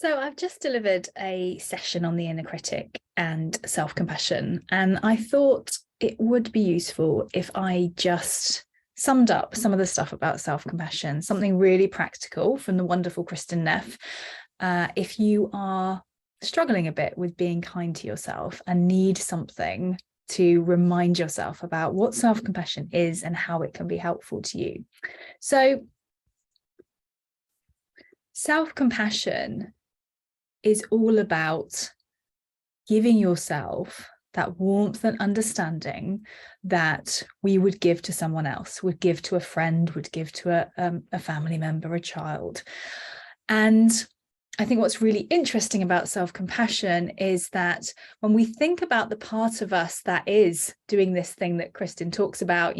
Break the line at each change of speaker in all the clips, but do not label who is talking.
So I've just delivered a session on the inner critic and self-compassion, and I thought it would be useful if I just summed up some of the stuff about self-compassion, something really practical from the wonderful Kristin Neff. If you are struggling a bit with being kind to yourself and need something to remind yourself about what self-compassion is and how it can be helpful to you. So self-compassion is all about giving yourself that warmth and understanding that we would give to someone else, would give to a friend, would give to a family member, a child. And I think what's really interesting about self-compassion is that when we think about the part of us that is doing this thing that Kristin talks about,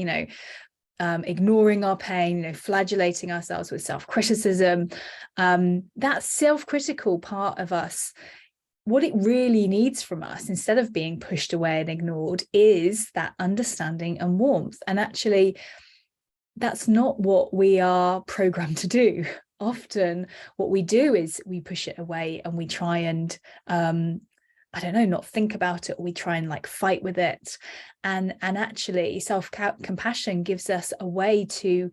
ignoring our pain, flagellating ourselves with self-criticism, that self-critical part of us, what it really needs from us, instead of being pushed away and ignored, is that understanding and warmth. And actually, that's not what we are programmed to do. Often what we do is we push it away and we try and not think about it, or we try and fight with it. And actually self-compassion gives us a way to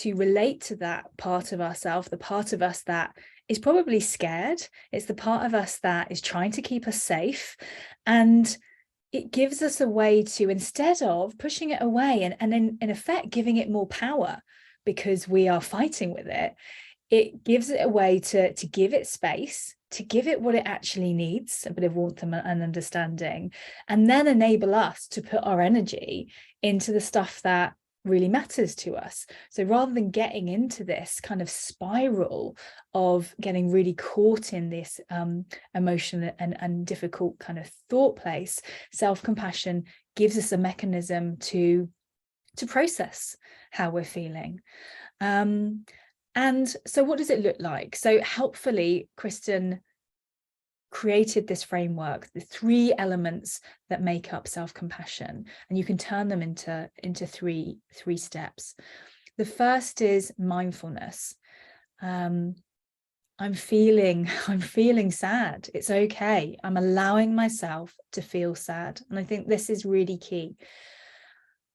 relate to that part of ourselves, the part of us that is probably scared. It's the part of us that is trying to keep us safe. And it gives us a way to, instead of pushing it away and in effect giving it more power because we are fighting with it, it gives it a way to give it space, to give it what it actually needs, a bit of warmth and understanding, and then enable us to put our energy into the stuff that really matters to us. So rather than getting into this kind of spiral of getting really caught in this emotional and difficult kind of thought place, self-compassion gives us a mechanism to process how we're feeling. And so what does it look like? So helpfully, Kristin created this framework, the 3 elements that make up self-compassion, and you can turn them into three steps. The first is mindfulness. I'm feeling sad. It's okay. I'm allowing myself to feel sad. And I think this is really key.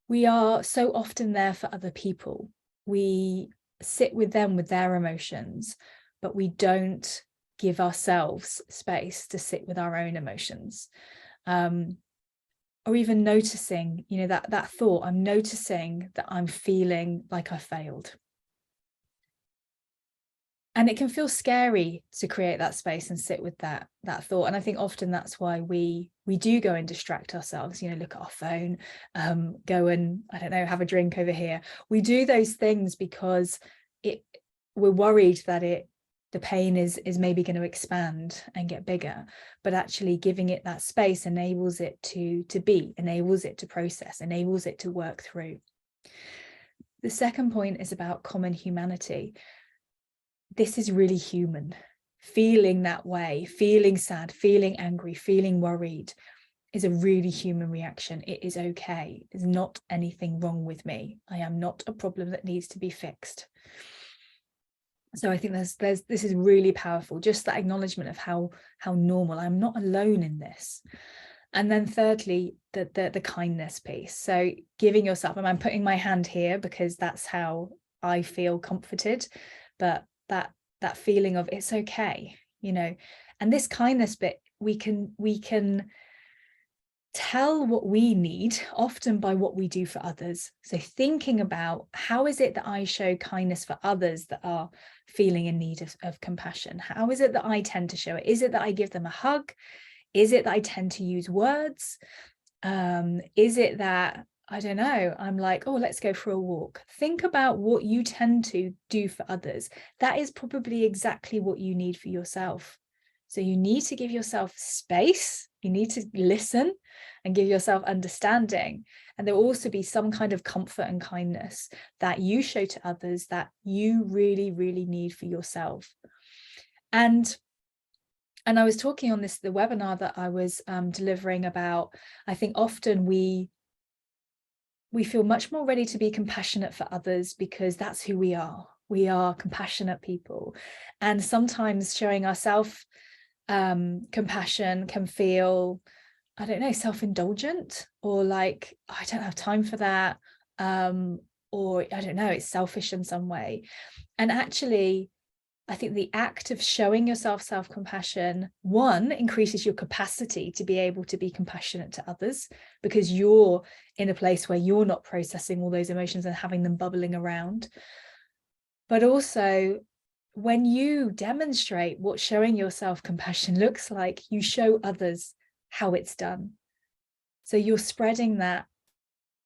We are so often there for other people. We sit with them with their emotions, but we don't give ourselves space to sit with our own emotions, or even noticing, that thought. I'm noticing that I'm feeling like I failed. And it can feel scary to create that space and sit with that thought. And I think often that's why we do go and distract ourselves, look at our phone, go and, have a drink over here. We do those things because we're worried that the pain is maybe going to expand and get bigger. But actually giving it that space enables it to be, enables it to process, enables it to work through. The second point is about common humanity. This is really human. Feeling that way, feeling sad, feeling angry, feeling worried is a really human reaction. It is okay. There's not anything wrong with me. I am not a problem that needs to be fixed. So I think this is really powerful, just that acknowledgement of how normal. I'm not alone in this. And then thirdly, the kindness piece. So giving yourself, and I'm putting my hand here because that's how I feel comforted, but that feeling of it's okay, and this kindness bit, we can tell what we need often by what we do for others. So thinking about how is it that I show kindness for others that are feeling in need of compassion? How is it that I tend to show it? Is it that I give them a hug? Is it that I tend to use words? Is it that, I'm like, oh, let's go for a walk? Think about what you tend to do for others. That is probably exactly what you need for yourself. So you need to give yourself space. You need to listen and give yourself understanding. And there will also be some kind of comfort and kindness that you show to others that you really, really need for yourself. And I was talking on the webinar that I was delivering about, I think often we feel much more ready to be compassionate for others because that's who we are. we are compassionate people. And sometimes showing ourselves compassion can feel, I don't know, self-indulgent, or like, I don't have time for that, or I don't know, it's selfish in some way. And actually, I think the act of showing yourself self-compassion, one, increases your capacity to be able to be compassionate to others, because you're in a place where you're not processing all those emotions and having them bubbling around. But also, when you demonstrate what showing yourself compassion looks like, you show others how it's done. So you're spreading that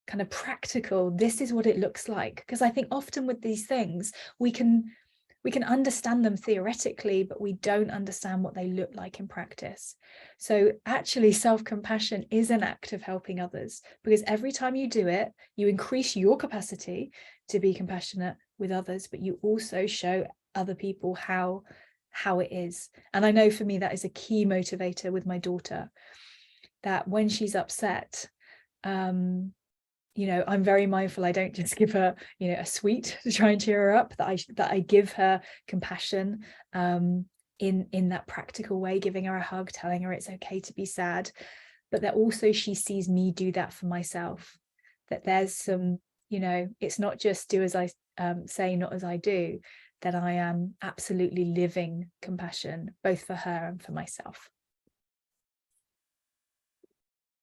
kind of practical, this is what it looks like. Because I think often with these things, we can understand them theoretically, but we don't understand what they look like in practice. So actually, self-compassion is an act of helping others, because every time you do it, you increase your capacity to be compassionate with others, but you also show other people how it is. And I know for me, that is a key motivator with my daughter, that when she's upset, you know, I'm very mindful. I don't just give her, you know, a sweet to try and cheer her up, that I give her compassion in that practical way, giving her a hug, telling her it's okay to be sad, but that also she sees me do that for myself, that there's some, you know, it's not just do as I say, not as I do, that I am absolutely living compassion, both for her and for myself.